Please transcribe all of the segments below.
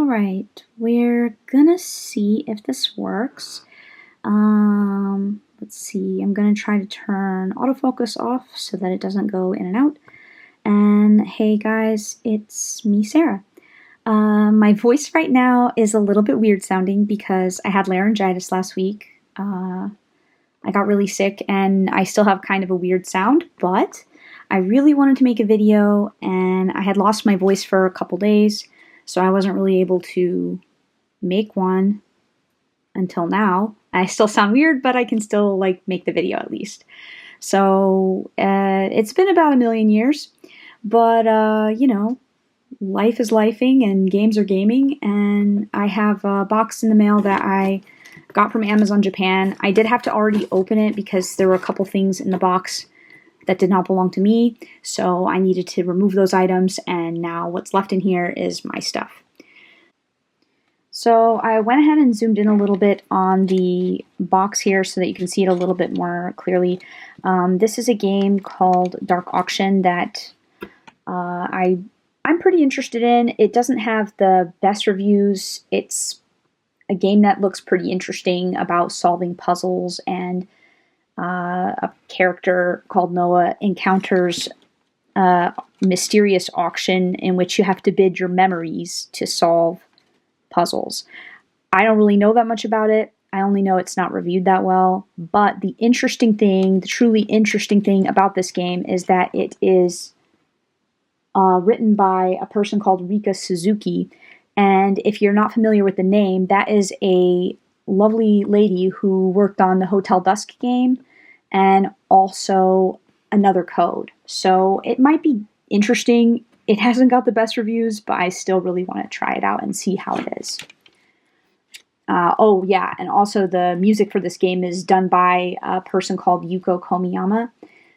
Alright, we're gonna see if this works. Let's see, I'm gonna try to turn autofocus off so that it doesn't go in and out. And hey guys, it's me, Sarah. My voice right now is a little bit weird sounding because I had laryngitis last week. I got really sick and I still have kind of a weird sound, but I really wanted to make a video and I had lost my voice for a couple days, so I wasn't really able to make one until now. I still sound weird, but I can still make the video at least. So it's been about a million years, but you know, life is lifing and games are gaming, and I have a box in the mail that I got from Amazon Japan. I did have to already open it because there were a couple things in the box that did not belong to me, so I needed to remove those items, and now what's left in here is my stuff. So I went ahead and zoomed in a little bit on the box here so that you can see it a little bit more clearly. This is a game called Dark Auction that I'm pretty interested in. It doesn't have the best reviews. It's a game that looks pretty interesting about solving puzzles, and a character called Noah encounters a mysterious auction in which you have to bid your memories to solve puzzles. I don't really know that much about it. I only know it's not reviewed that well, but the truly interesting thing about this game is that it is written by a person called Rika Suzuki, and if you're not familiar with the name, that is a lovely lady who worked on the Hotel Dusk game and also Another Code. So it might be interesting. It hasn't got the best reviews, but I still really want to try it out and see how it is. Oh yeah, and also the music for this game is done by a person called Yuko Komiyama,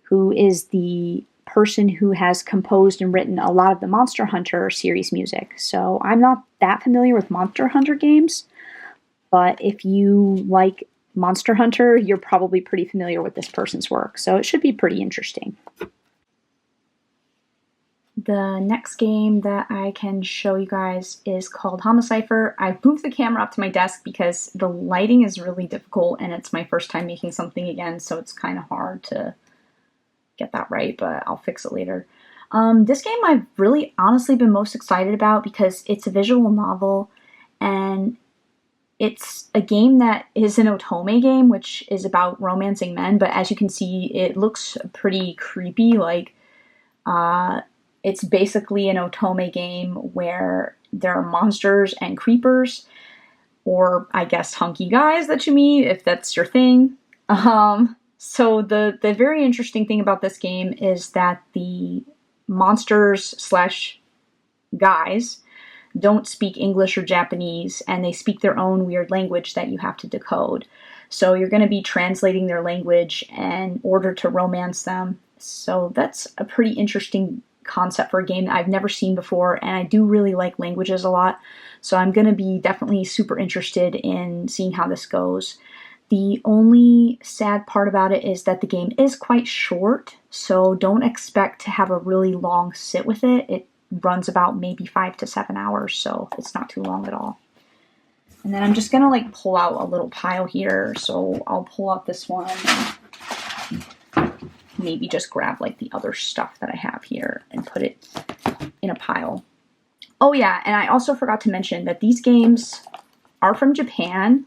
who is the person who has composed and written a lot of the Monster Hunter series music. So I'm not that familiar with Monster Hunter games, but if you like Monster Hunter, you're probably pretty familiar with this person's work, so it should be pretty interesting. The next game that I can show you guys is called Homicipher. I moved the camera up to my desk because the lighting is really difficult and it's my first time making something again, so it's kind of hard to get that right, but I'll fix it later. This game I've really honestly been most excited about because it's a visual novel, and it's a game that is an otome game, which is about romancing men, but as you can see, it looks pretty creepy. It's basically an otome game where there are monsters and creepers, or I guess hunky guys that you meet, if that's your thing. So the very interesting thing about this game is that the monsters slash guys don't speak English or Japanese, and they speak their own weird language that you have to decode. So you're going to be translating their language in order to romance them. So that's a pretty interesting concept for a game that I've never seen before, and I do really like languages a lot. So I'm going to be definitely super interested in seeing how this goes. The only sad part about it is that the game is quite short, so don't expect to have a really long sit with it. It runs about maybe 5 to 7 hours, so it's not too long at all. And then I'm just gonna pull out a little pile here, so I'll pull out this one and maybe just grab the other stuff that I have here and put it in a pile. Oh yeah, and I also forgot to mention that these games are from Japan.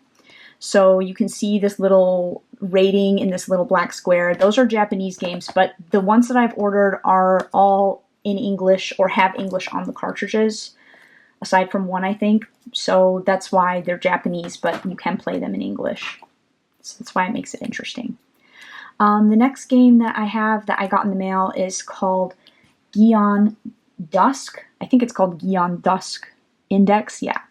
So you can see this little rating in this little black square. Those are Japanese games, but the ones that I've ordered are all in English or have English on the cartridges, aside from one, I think. So that's why they're Japanese, but you can play them in English. So that's why it makes it interesting. The next game that I have that I got in the mail is called Gion Dusk. I think it's called Gion Dusk Index, yeah.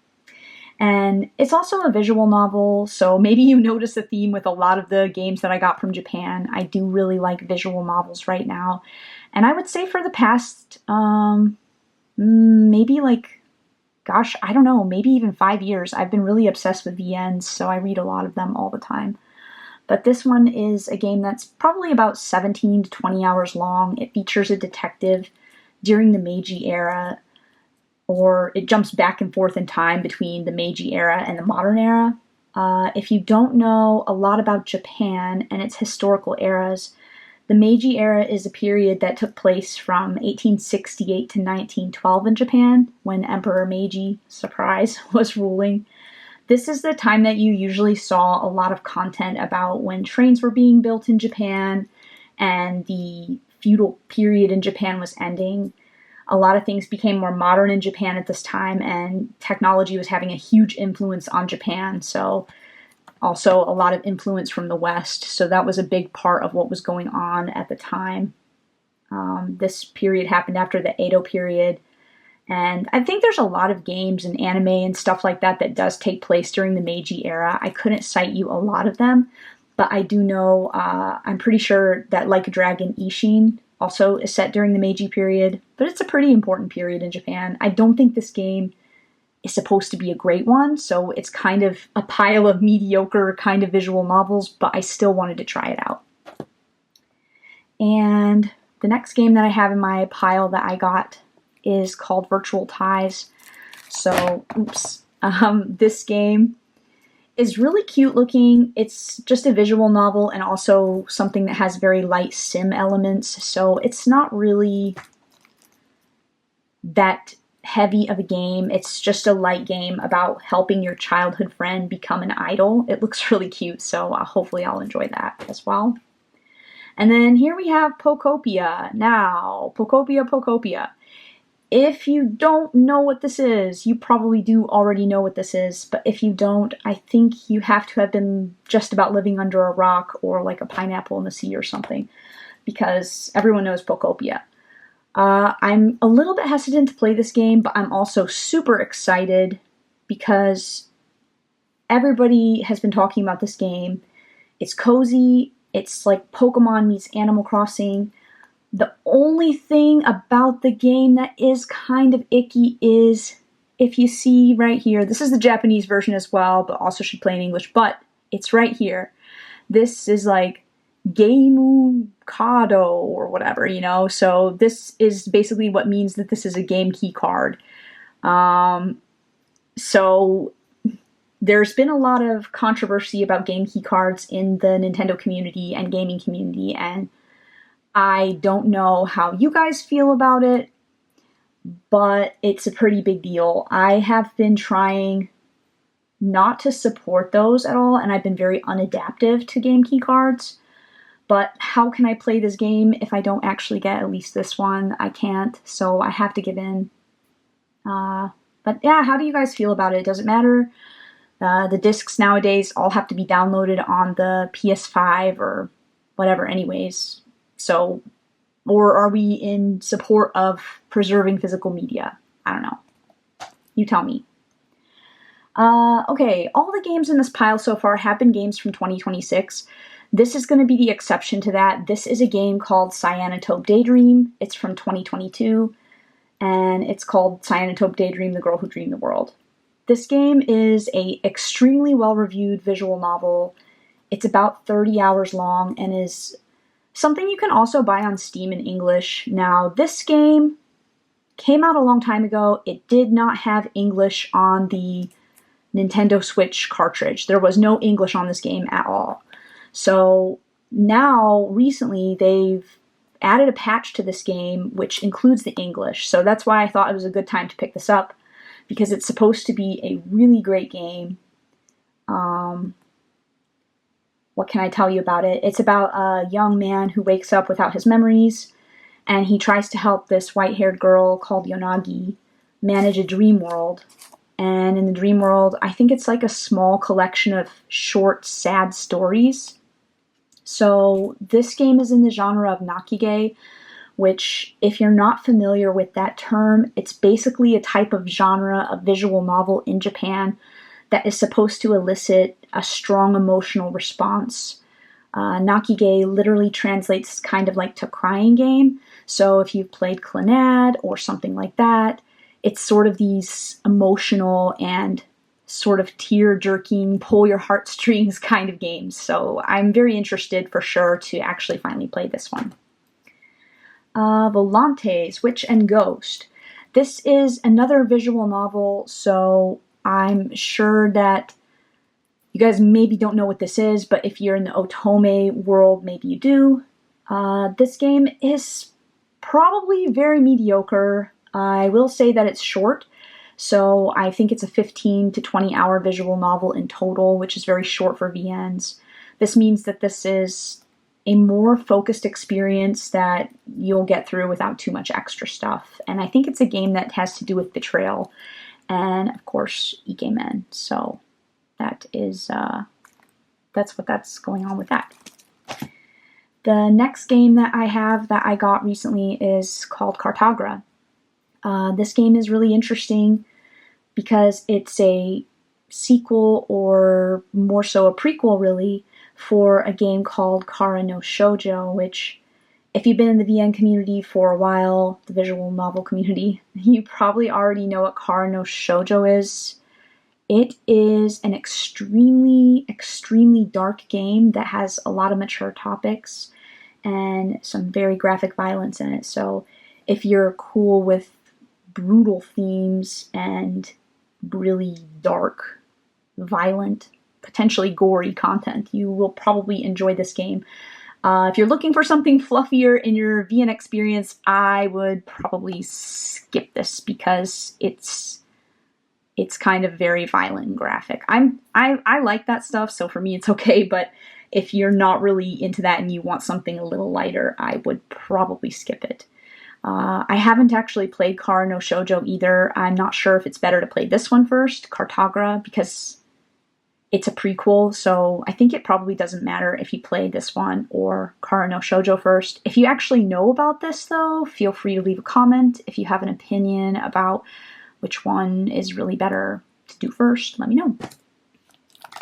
And it's also a visual novel, so maybe you notice a theme with a lot of the games that I got from Japan. I do really like visual novels right now. And I would say for the past, maybe I don't know, maybe even 5 years, I've been really obsessed with VNs, so I read a lot of them all the time. But this one is a game that's probably about 17 to 20 hours long. It features a detective during the Meiji era or it jumps back and forth in time between the Meiji era and the modern era. If you don't know a lot about Japan and its historical eras, the Meiji era is a period that took place from 1868 to 1912 in Japan, when Emperor Meiji, surprise, was ruling. This is the time that you usually saw a lot of content about when trains were being built in Japan and the feudal period in Japan was ending. A lot of things became more modern in Japan at this time, and technology was having a huge influence on Japan. So also a lot of influence from the West. So that was a big part of what was going on at the time. This period happened after the Edo period. And I think there's a lot of games and anime and stuff like that that does take place during the Meiji era. I couldn't cite you a lot of them, but I do know, I'm pretty sure that Like a Dragon Ishin also is set during the Meiji period, but it's a pretty important period in Japan. I don't think this game is supposed to be a great one, so it's kind of a pile of mediocre kind of visual novels, but I still wanted to try it out. And the next game that I have in my pile that I got is called Virtual Ties. So, this game is really cute looking. It's just a visual novel and also something that has very light sim elements. So it's not really that heavy of a game. It's just a light game about helping your childhood friend become an idol. It looks really cute, so hopefully I'll enjoy that as well. And then here we have Pokopia. Now, Pokopia. If you don't know what this is, you probably do already know what this is, but if you don't, I think you have to have been just about living under a rock or like a pineapple in the sea or something, because everyone knows Pokopia. I'm a little bit hesitant to play this game, but I'm also super excited because everybody has been talking about this game. It's cozy, it's like Pokemon meets Animal Crossing. The only thing about the game that is kind of icky is, if you see right here, this is the Japanese version as well, but also should play in English, but it's right here. This is like Game Kado or whatever, you know? So this is basically what means that this is a game key card. So there's been a lot of controversy about game key cards in the Nintendo community and gaming community, and I don't know how you guys feel about it, but it's a pretty big deal. I have been trying not to support those at all, and I've been very unadaptive to game key cards. But how can I play this game if I don't actually get at least this one? I can't, so I have to give in. But yeah, how do you guys feel about it? Does it matter? The discs nowadays all have to be downloaded on the PS5 or whatever anyways. So, or are we in support of preserving physical media? I don't know. You tell me. Okay, all the games in this pile so far have been games from 2026. This is going to be the exception to that. This is a game called Cyanotopia Daydream. It's from 2022, and it's called Cyanotopia Daydream, The Girl Who Dreamed the World. This game is a extremely well-reviewed visual novel. It's about 30 hours long and is something you can also buy on Steam in English. Now, this game came out a long time ago. It did not have English on the Nintendo Switch cartridge. There was no English on this game at all. So now, recently, they've added a patch to this game which includes the English. So that's why I thought it was a good time to pick this up, because it's supposed to be a really great game. What can I tell you about it? It's about a young man who wakes up without his memories, and he tries to help this white-haired girl called Yonagi manage a dream world. And in the dream world, I think it's like a small collection of short, sad stories. So this game is in the genre of Nakige, which, if you're not familiar with that term, it's basically a type of genre of visual novel in Japan that is supposed to elicit a strong emotional response. Nakige literally translates kind of like to crying game. So if you've played Clannad or something like that, it's sort of these emotional and sort of tear-jerking, pull your heartstrings kind of games. So I'm very interested for sure to actually finally play this one. Volantes, Witch and Ghost. This is another visual novel, so I'm sure that you guys maybe don't know what this is, but if you're in the Otome world, maybe you do. This game is probably very mediocre. I will say that it's short, so I think it's a 15 to 20 hour visual novel in total, which is very short for VNs. This means that this is a more focused experience that you'll get through without too much extra stuff. And I think it's a game that has to do with betrayal and, of course, Ikemen. So that is, that's going on with that. The next game that I have that I got recently is called Cartagra. This game is really interesting because it's a sequel, or more so a prequel really, for a game called Kara no Shoujo, which, if you've been in the VN community for a while, the visual novel community, you probably already know what Kara no Shoujo is. It is an extremely, extremely dark game that has a lot of mature topics and some very graphic violence in it. So if you're cool with brutal themes and really dark, violent, potentially gory content, you will probably enjoy this game. If you're looking for something fluffier in your VN experience, I would probably skip this because it's kind of very violent and graphic. I like that stuff, so for me it's okay, but if you're not really into that and you want something a little lighter, I would probably skip it. I haven't actually played Kara no Shoujo either. I'm not sure if it's better to play this one first, Cartagra, because it's a prequel, so I think it probably doesn't matter if you play this one or Kara no Shoujo first. If you actually know about this, though, feel free to leave a comment. If you have an opinion about which one is really better to do first, let me know.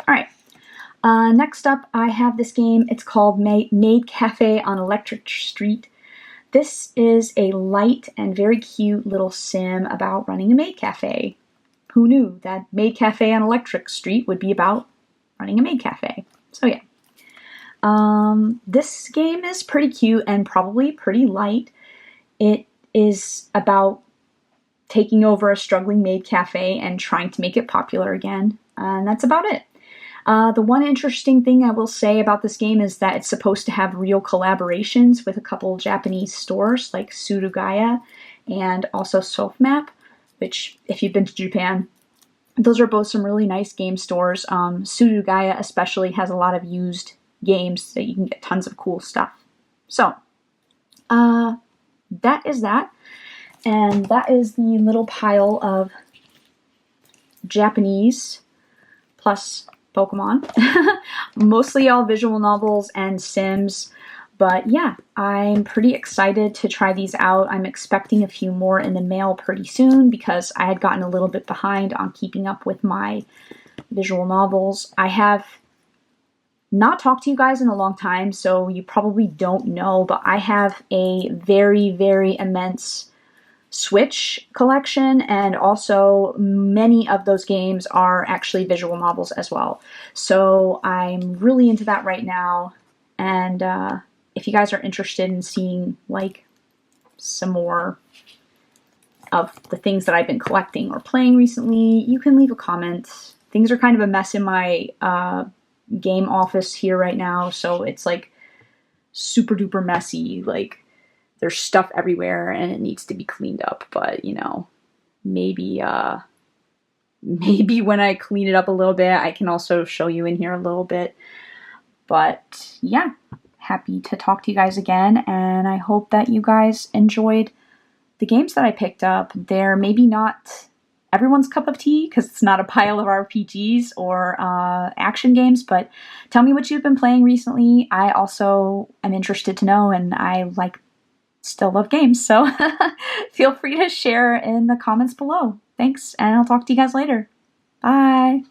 Alright, next up I have this game. It's called Maid Cafe on Electric Street. This is a light and very cute little sim about running a maid cafe. Who knew that Maid Cafe on Electric Street would be about running a maid cafe? So yeah. This game is pretty cute and probably pretty light. It is about taking over a struggling maid cafe and trying to make it popular again. And that's about it. The one interesting thing I will say about this game is that it's supposed to have real collaborations with a couple Japanese stores like Surugaya and also Softmap, which, if you've been to Japan, those are both some really nice game stores. Surugaya especially has a lot of used games that you can get tons of cool stuff. So, that is that. And that is the little pile of Japanese plus Pokemon. Mostly all visual novels and Sims. But yeah, I'm pretty excited to try these out. I'm expecting a few more in the mail pretty soon because I had gotten a little bit behind on keeping up with my visual novels. I have not talked to you guys in a long time, so you probably don't know, but I have a very, very immense Switch collection, and also many of those games are actually visual novels as well. So I'm really into that right now, and if you guys are interested in seeing like some more of the things that I've been collecting or playing recently, you can leave a comment. Things are kind of a mess in my game office here right now, so it's like super duper messy. Like, there's stuff everywhere and it needs to be cleaned up, but you know, maybe when I clean it up a little bit, I can also show you in here a little bit. But yeah, happy to talk to you guys again, and I hope that you guys enjoyed the games that I picked up. They're maybe not everyone's cup of tea because it's not a pile of RPGs or action games, but tell me what you've been playing recently. I also am interested to know, and I still love games, so feel free to share in the comments below. Thanks, and I'll talk to you guys later. Bye!